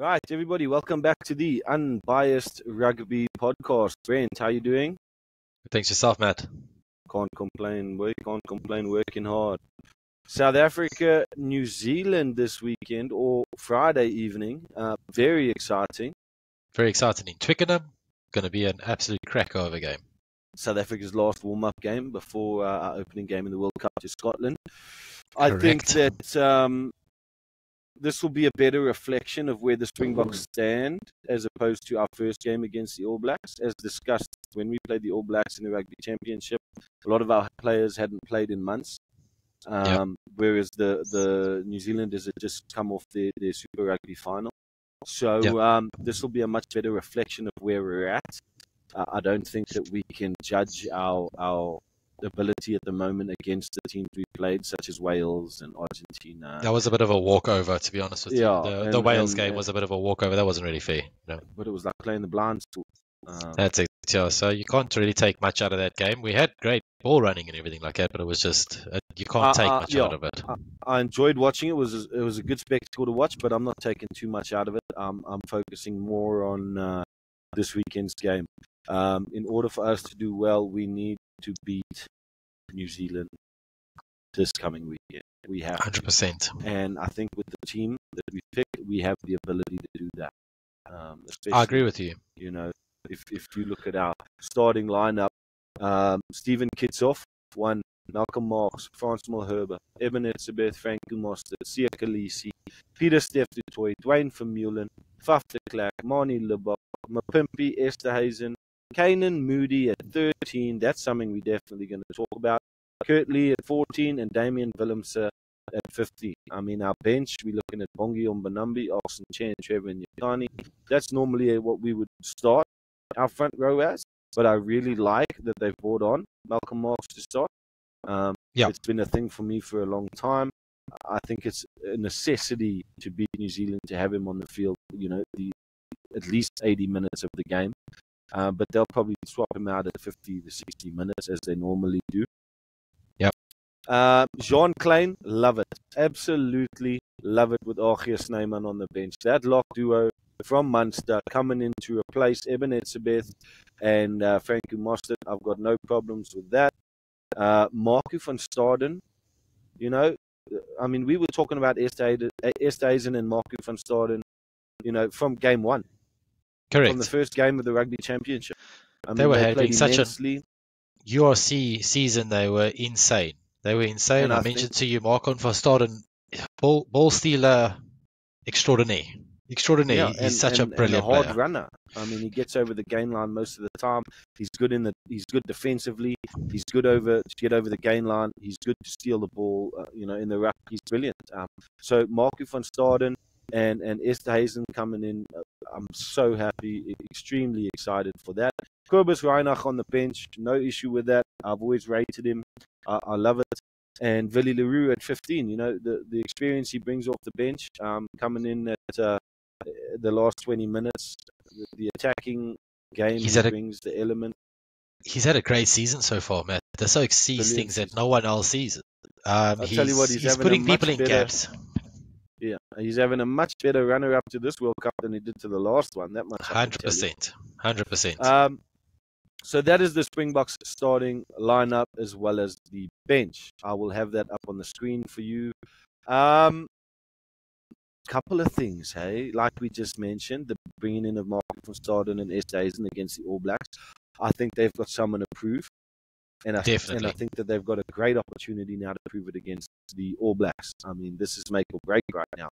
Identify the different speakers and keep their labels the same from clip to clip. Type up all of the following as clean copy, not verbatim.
Speaker 1: Right, everybody, welcome back to the Unbiased Rugby Podcast. Brent, how you doing?
Speaker 2: Thanks yourself, Matt.
Speaker 1: Can't complain, boy. Can't complain, working hard. South Africa, New Zealand this weekend, or Friday evening. Very exciting.
Speaker 2: Very exciting in Twickenham. Going to be an absolute cracker of a game.
Speaker 1: South Africa's last warm-up game before our opening game in the World Cup to Scotland.
Speaker 2: Correct.
Speaker 1: I think that this will be a better reflection of where the Springboks stand as opposed to our first game against the All Blacks. As discussed, when we played the All Blacks in the Rugby Championship, a lot of our players hadn't played in months, whereas the New Zealanders had just come off their Super Rugby final. So this will be a much better reflection of where we're at. I don't think that we can judge our ability at the moment against the teams we played, such as Wales and Argentina.
Speaker 2: That was a bit of a walkover, to be honest with you. The Wales game was a bit of a walkover. That wasn't really fair. No.
Speaker 1: But it was like playing the blind school.
Speaker 2: That's it. Yeah, so you can't really take much out of that game. We had great ball running and everything like that, but it was just you can't take much out of it.
Speaker 1: I enjoyed watching it. It was a good spectacle to watch, but I'm not taking too much out of it. I'm focusing more on this weekend's game. In order for us to do well, we need to beat New Zealand this coming weekend. We have
Speaker 2: 100%.
Speaker 1: And I think with the team that we picked, we have the ability to do that.
Speaker 2: I agree with you.
Speaker 1: You know, if you look at our starting lineup, Stephen Kitsoff, 1, Malcolm Marx, Frans Malherbe, Eben Etzebeth, Frank Mostert, Sia Khaleesi, Peter Steph du Toit, Dwayne Vermeulen, Faf de Klerk, Mani Lebok, Mapimpi, Esterhuizen, Kanan Moody at 13. That's something we're definitely going to talk about. Kurt Lee at 14 and Damian Willemse at 15. I mean, our bench, we're looking at Bongi Ombanambi, Austin Chen, Trevor Nyakani. That's normally what we would start our front row as, but I really like that they've brought on Malcolm Marx to start. It's been a thing for me for a long time. I think it's a necessity to beat New Zealand to have him on the field, you know, at least 80 minutes of the game. But they'll probably swap him out at 50 to 60 minutes as they normally do. Jean Klein, love it. Absolutely love it with Archie Snyman on the bench. That lock duo from Munster coming in to replace Eben Etzebeth and Frankie Mostert. I've got no problems with that. Marco van Staden, you know, I mean, we were talking about Esterhuizen and Marco van Staden, you know, from game one.
Speaker 2: Correct.
Speaker 1: From the first game of the Rugby Championship. I mean,
Speaker 2: they were having such
Speaker 1: immensely.
Speaker 2: an URC season. They were insane. And I mentioned to you, Marco van Staden, ball stealer extraordinaire.
Speaker 1: Yeah,
Speaker 2: He's such a brilliant
Speaker 1: and a hard
Speaker 2: player.
Speaker 1: runner. I mean, he gets over the gain line most of the time. He's good defensively. He's good to get over the gain line. He's good to steal the ball. You know, in the ruck, he's brilliant. So Marco van Staden and Esterhuizen coming in, I'm so happy, extremely excited for that. Kobus Reinach on the bench, no issue with that. I've always rated him. I love it. And Willie Leroux at 15, you know, the experience he brings off the bench, coming in at the last 20 minutes, the attacking game he brings, the element.
Speaker 2: He's had a great season so far, Matt. This oak sees things that no one else sees.
Speaker 1: I'll tell you what, he's
Speaker 2: putting people in gaps.
Speaker 1: Yeah, he's having a much better runner-up to this World Cup than he did to the last one. That much.
Speaker 2: 100%. 100%.
Speaker 1: So that is the Springboks starting lineup as well as the bench. I will have that up on the screen for you. Couple of things, hey, like we just mentioned, the bringing in of Marco van Staden and Esterhuizen against the All Blacks. I think they've got someone to prove, and I think that they've got a great opportunity now to prove it against the All Blacks. I mean, this is make or break right now.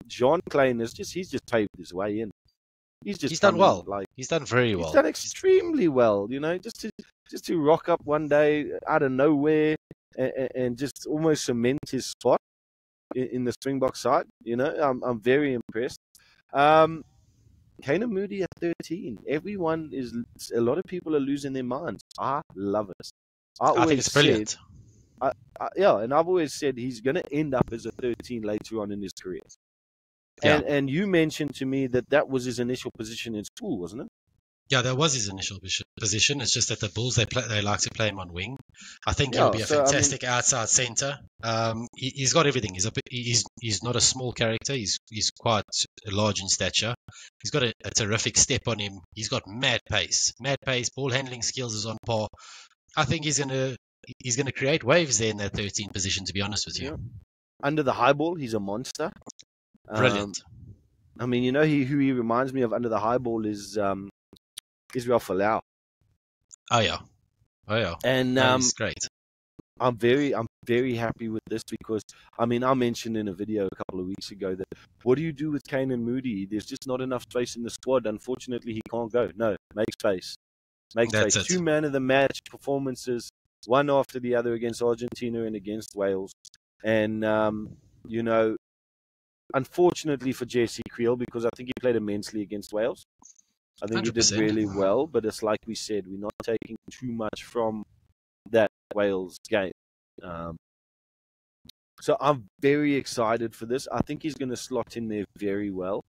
Speaker 1: Jean Klein he's just paved his way in. He's
Speaker 2: done well. He's done very well.
Speaker 1: He's done extremely well. You know, just to rock up one day out of nowhere and just almost cement his spot in the Springbok side. You know, I'm very impressed. Kanan Moody at 13. A lot of people are losing their minds. I love it.
Speaker 2: I think it's brilliant.
Speaker 1: And I've always said he's going to end up as a 13 later on in his career. And you mentioned to me that was his initial position in school, wasn't it?
Speaker 2: Yeah, that was his initial position. It's just that the Bulls, they like to play him on wing. I think he'll
Speaker 1: Yeah,
Speaker 2: be a
Speaker 1: so I mean,
Speaker 2: fantastic outside centre. He's got everything. He's not a small character. He's quite large in stature. He's got a terrific step on him. He's got mad pace. Ball handling skills is on par. I think he's gonna create waves there in that 13 position. To be honest with you,
Speaker 1: yeah, under the high ball, he's a monster.
Speaker 2: brilliant.
Speaker 1: I mean, who he reminds me of under the high ball is Israel Folau.
Speaker 2: Oh yeah.
Speaker 1: And
Speaker 2: No, he's great.
Speaker 1: I'm very happy with this because I mean I mentioned in a video a couple of weeks ago that what do you do with Kane and Moody? There's just not enough space in the squad. Unfortunately, he can't go. No, make space.
Speaker 2: That's
Speaker 1: space.
Speaker 2: it.
Speaker 1: 2 man of the match performances, one after the other against Argentina and against Wales. And unfortunately for Jesse Creel, because I think he played immensely against Wales. I think 100%. He did really well, but it's like we said, we're not taking too much from that Wales game. So I'm very excited for this. I think he's going to slot in there very well.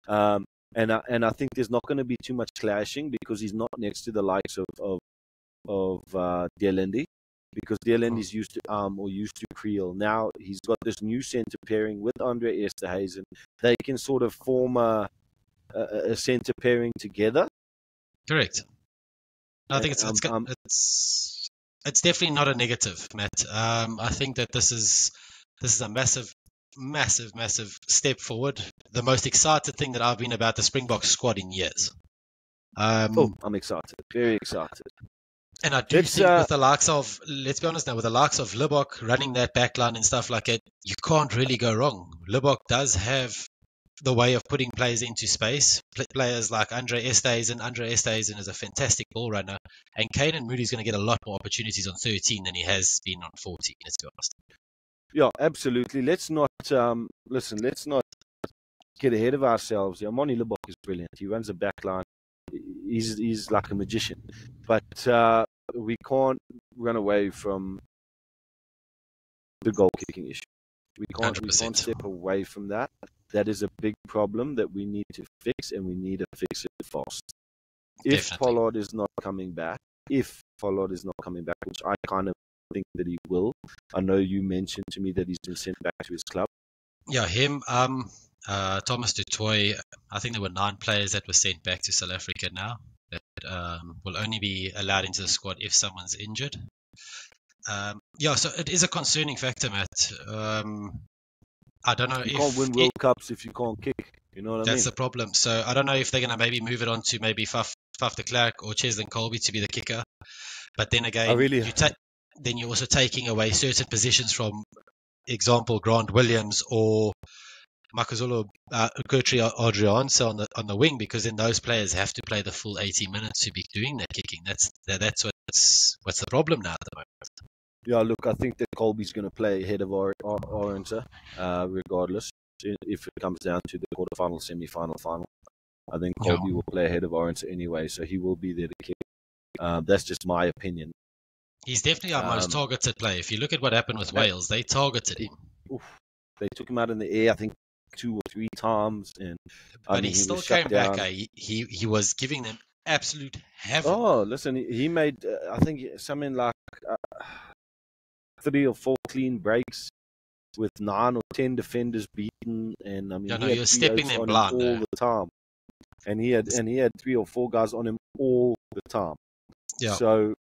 Speaker 1: And I think there's not going to be too much clashing because he's not next to the likes of Dielendi, because Dielendi's used to Creel. Now he's got this new centre pairing with Andre Esterhuizen. They can sort of form a centre pairing together.
Speaker 2: Correct. I think it's definitely not a negative, Matt. I think that this is a massive step forward. The most excited thing that I've been about the Springboks squad in years.
Speaker 1: I'm excited, very excited.
Speaker 2: And I do think with the likes of, let's be honest now, with the likes of Libbok running that backline and stuff like it, you can't really go wrong. Libbok does have the way of putting players into space. Players like Andre Esterhuizen is a fantastic ball runner, and Kane Moody's going to get a lot more opportunities on 13 than he has been on 14. Let's be honest.
Speaker 1: Yeah, absolutely. Let's not Let's not get ahead of ourselves. Yeah, Moni Libbok is brilliant. He runs a back line. He's like a magician, but we can't run away from the goal kicking issue. We can't step away from that. That is a big problem that we need to fix, and we need to fix it fast. If Pollard is not coming back, which I kind of think that he will. I know you mentioned to me that he's been sent back to his club.
Speaker 2: Yeah, him, Thomas du Toit, I think there were 9 players that were sent back to South Africa now that will only be allowed into the squad if someone's injured. So it is a concerning factor, Matt. I don't know if you
Speaker 1: can't win World Cups if you can't kick. You know what I mean?
Speaker 2: That's the problem. So I don't know if they're going to maybe move it on to maybe Faf de Klerk or Cheslin Colby to be the kicker. But then again, then you're also taking away certain positions from, example, Grant Williams or Makazolo Kurtri Adrianse on the wing, because then those players have to play the full 80 minutes to be doing that kicking. That's what's the problem now at the moment.
Speaker 1: Yeah, look, I think that Colby's going to play ahead of Arendse, regardless. If it comes down to the quarterfinal, semi-final, final, I think Colby will play ahead of Arendse anyway, so he will be there to kick. That's just my opinion.
Speaker 2: He's definitely our most targeted player. If you look at what happened with Wales, they targeted him.
Speaker 1: They took him out in the air, I think, 2 or 3 times, but
Speaker 2: he still came back. He was giving them absolute havoc.
Speaker 1: Oh, listen, he made I think something like 3 or 4 clean breaks with 9 or 10 defenders beaten, and I mean,
Speaker 2: you're stepping them blind
Speaker 1: all the time, and he had 3 or 4 guys on him all the time.
Speaker 2: Yeah.
Speaker 1: So,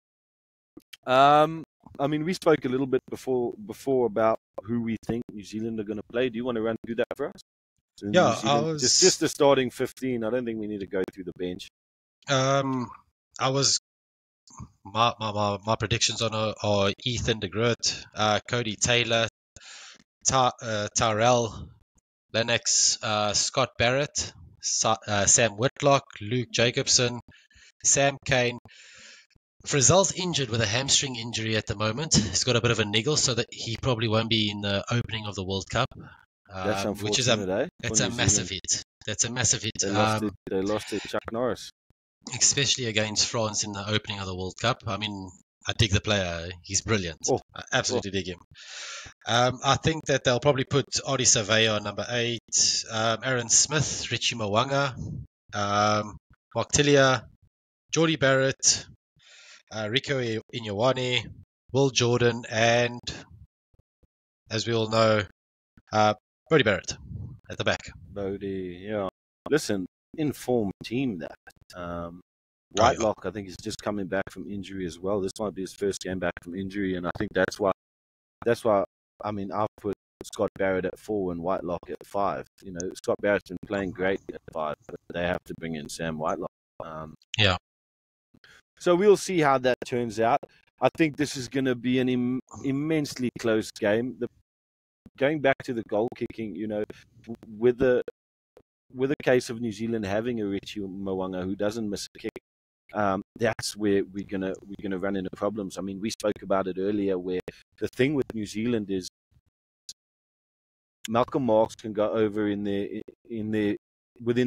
Speaker 1: I mean, we spoke a little bit before about who we think New Zealand are going to play. Do you want to run through that for us? So just the starting 15. I don't think we need to go through the bench.
Speaker 2: My predictions are Ethan de Groot, Cody Taylor, Tyrell Lennox, Scott Barrett, Sam Whitlock, Luke Jacobson, Sam Kane. Frizzell's injured with a hamstring injury at the moment. He's got a bit of a niggle, so that he probably won't be in the opening of the World Cup.
Speaker 1: That's unfortunate,
Speaker 2: It's a massive hit. That's a massive hit.
Speaker 1: They lost to Chuck Norris.
Speaker 2: Especially against France in the opening of the World Cup. I mean, I dig the player. He's brilliant. I absolutely dig him. I think that they'll probably put Adi Surveyor on number 8, Aaron Smith, Richie Mwanga, Mark Tillier, Geordie Barrett, Rico Inyawani, Will Jordan, and, as we all know, Brodie Barrett at the back.
Speaker 1: Bodie, yeah. Listen, informed team that. Whitelock, I think, is just coming back from injury as well. This might be his first game back from injury, and I think that's why. I mean, I've put Scott Barrett at 4 and Whitelock at 5. You know, Scott Barrett's been playing great at 5, but they have to bring in Sam Whitelock.
Speaker 2: Yeah.
Speaker 1: So we'll see how that turns out. I think this is going to be an immensely close game. Going back to the goal kicking, you know, with the case of New Zealand having a Richie Mwanga who doesn't miss a kick, that's where we're gonna run into problems. I mean, we spoke about it earlier, where the thing with New Zealand is Malcolm Marx can go over within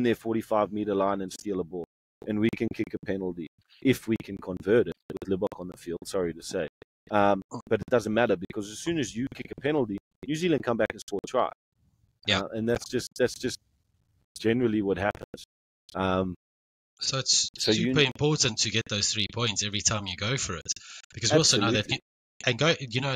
Speaker 1: their 45-meter line and steal a ball, and we can kick a penalty if we can convert it with Libok on the field. Sorry to say, but it doesn't matter, because as soon as you kick a penalty, New Zealand come back and score a try.
Speaker 2: Yeah,
Speaker 1: and that's just generally what happens.
Speaker 2: So it's super important to get those 3 points every time you go for it, because we also know that,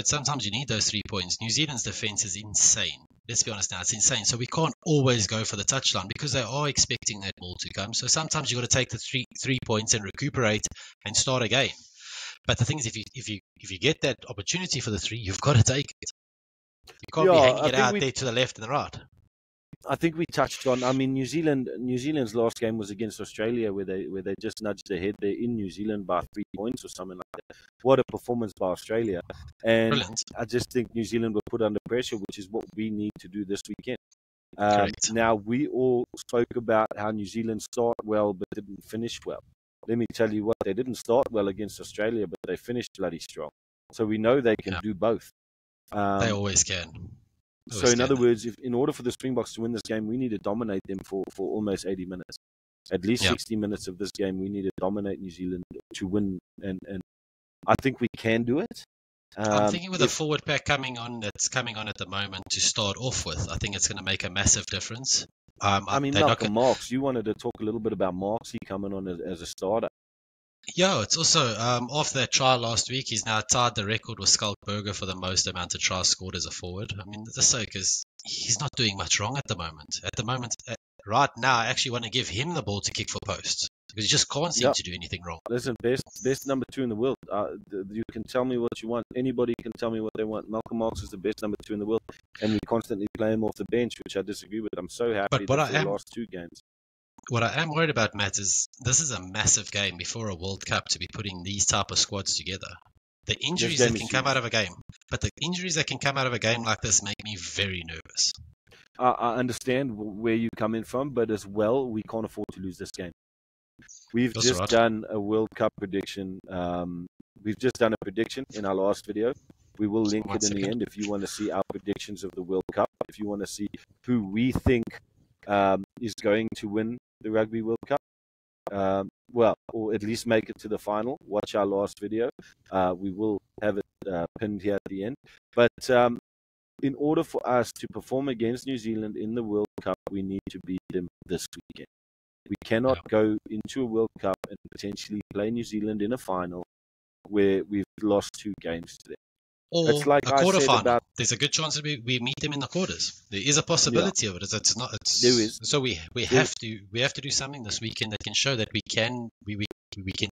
Speaker 2: sometimes you need those 3 points. New Zealand's defense is insane. Let's be honest now, it's insane. So we can't always go for the touchline because they are expecting that ball to come. So sometimes you've got to take the three points and recuperate and start again. But the thing is, if you get that opportunity for the 3, you've got to take it. You can't be hanging it out there to the left and the right.
Speaker 1: I think we touched on. I mean, New Zealand's last game was against Australia, where they just nudged ahead. They're in New Zealand by 3 points or something like that. What a performance by Australia! And brilliant. I just think New Zealand were put under pressure, which is what we need to do this weekend. Now, we all spoke about how New Zealand started well but didn't finish well. Let me tell you what, they didn't start well against Australia, but they finished bloody strong. So we know they can do both.
Speaker 2: They always can.
Speaker 1: So in other words, in order for the Springboks to win this game, we need to dominate them for almost 80 minutes. At least 60 minutes of this game, we need to dominate New Zealand to win. And I think we can do it.
Speaker 2: I'm thinking with the forward pack coming on at the moment to start off with, I think it's going to make a massive difference.
Speaker 1: I mean, Malcolm Marx, you wanted to talk a little bit about Marx coming on as a starter.
Speaker 2: Yeah, it's also, after that try last week, he's now tied the record with Skalkberger for the most amount of tries scored as a forward. I mean, the sake is, he's not doing much wrong at the moment. Right now, I actually want to give him the ball to kick for posts, because he just can't seem to do anything wrong.
Speaker 1: Listen, best number 2 in the world. You can tell me what you want. Anybody can tell me what they want. Malcolm Marx is the best number 2 in the world, and we constantly play him off the bench, which I disagree with. I'm so happy for the last 2 games.
Speaker 2: What I am worried about, Matt, is this is a massive game before a World Cup to be putting these type of squads together. The injuries that can come out of a game, but the injuries that can come out of a game like this make me very nervous.
Speaker 1: I understand where you're coming from, but as well, we can't afford to lose this game. We've just done a World Cup prediction. We've just done a prediction in our last video. We will link it in the end if you want to see our predictions of the World Cup. If you want to see who we think is going to win the Rugby World Cup, or at least make it to the final, watch our last video. We will have it pinned here at the end. But in order for us to perform against New Zealand in the World Cup, we need to beat them this weekend. We cannot go into a World Cup and potentially play New Zealand in a final where we've lost 2 games to them.
Speaker 2: Or it's like a quarterfinal. There's a good chance that we meet them in the quarters. There is a possibility of it. It's not. There is. So we have to do something this weekend that can show that we can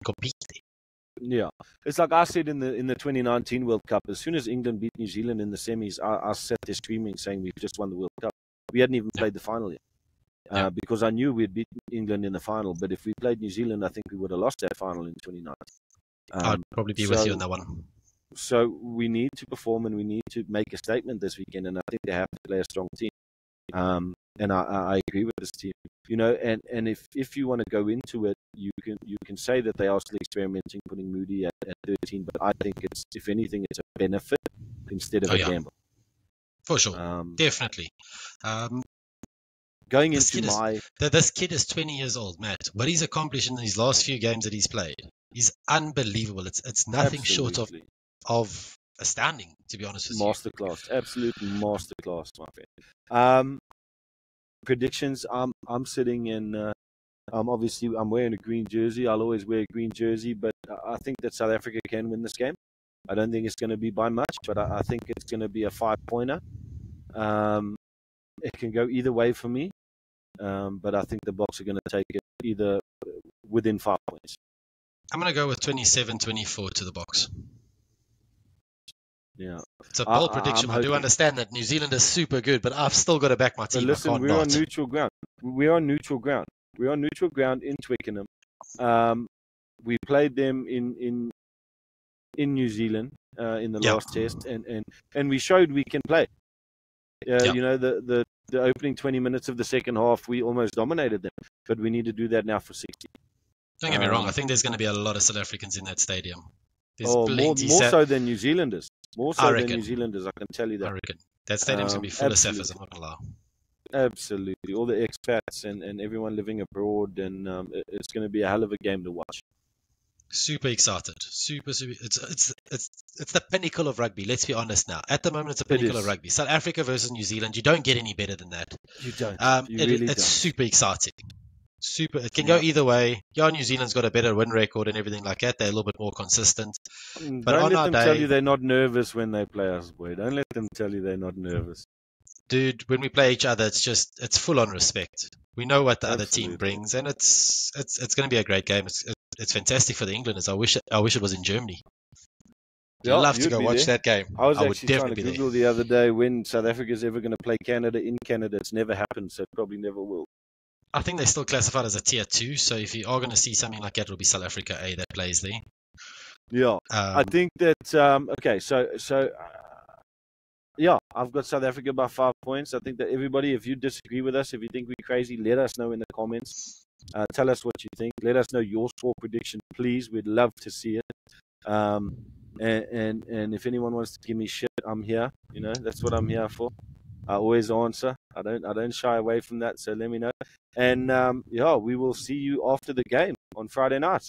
Speaker 2: compete.
Speaker 1: Yeah, it's like I said in the 2019 World Cup. As soon as England beat New Zealand in the semis, I sat there screaming, saying we've just won the World Cup. We hadn't even played the final yet, because I knew we'd beat England in the final. But if we played New Zealand, I think we would have lost that final in 2019.
Speaker 2: I'd probably be with you on that one.
Speaker 1: So we need to perform and we need to make a statement this weekend, and I think they have to play a strong team. And I agree with this team. You know, and if you want to go into it, you can say that they are still experimenting, putting Moody at 13, but I think it's, if anything, it's a benefit instead of a gamble.
Speaker 2: For sure, definitely.
Speaker 1: Going into
Speaker 2: this kid is 20 years old, Matt. What he's accomplished in these last few games that he's played is unbelievable. It's nothing short of astounding, to be honest with you.
Speaker 1: Masterclass, absolute masterclass, my friend. Predictions. I'm sitting in Obviously, I'm wearing a green jersey. I'll always wear a green jersey, but I think that South Africa can win this game. I don't think it's going to be by much, but I think it's going to be a 5-pointer. It can go either way for me, but I think the Boks are going to take it either within 5 points.
Speaker 2: I'm going to go with 27-24 to the Boks.
Speaker 1: Yeah,
Speaker 2: it's a bold prediction. I do understand that New Zealand is super good, but I've still got to back my team.
Speaker 1: But listen, we're on neutral ground. We're on neutral ground. We're on neutral ground in Twickenham. We played them in New Zealand in the last test, and we showed we can play. You know, the opening 20 minutes of the second half, we almost dominated them, but we need to do that now for 60.
Speaker 2: Don't get me wrong. I think there's going to be a lot of South Africans in that stadium. There's
Speaker 1: more so than New Zealanders. More so than New Zealanders, I can tell you that.
Speaker 2: I reckon. That stadium's going to be full of Saffers, I'm not going to lie.
Speaker 1: Absolutely. All the expats and everyone living abroad, and it's going to be a hell of a game to watch.
Speaker 2: Super excited. Super. It's the pinnacle of rugby. Let's be honest now. At the moment, it's the pinnacle of rugby. South Africa versus New Zealand. You don't get any better than that.
Speaker 1: You don't.
Speaker 2: It's super exciting. It can go either way. New Zealand's got a better win record and everything like that. They're a little bit more consistent.
Speaker 1: But don't let them tell you they're not nervous when they play us, boy. Don't let them tell you they're not nervous.
Speaker 2: Dude, when we play each other, it's full on respect. We know what the other team brings, and it's going to be a great game. It's fantastic for the Englanders. I wish it was in Germany. I'd love to go watch that game.
Speaker 1: I was actually trying to Google the other day when South Africa's ever going to play Canada in Canada. It's never happened, so it probably never will.
Speaker 2: I think they're still classified as a tier 2, so if you are going to see something like that, it'll be South Africa A that plays there.
Speaker 1: Yeah, I think that I've got South Africa by 5 points. I think that everybody, if you disagree with us, if you think we're crazy, let us know in the comments. Tell us what you think. Let us know your score prediction, please. We'd love to see it. And if anyone wants to give me shit, I'm here. You know, that's what I'm here for. I always answer. I don't shy away from that. So let me know. And we will see you after the game on Friday night.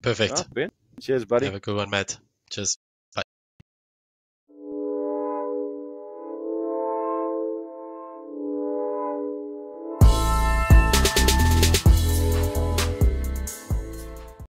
Speaker 2: Perfect.
Speaker 1: Right, Ben. Cheers, buddy.
Speaker 2: Have a good one, Matt. Cheers.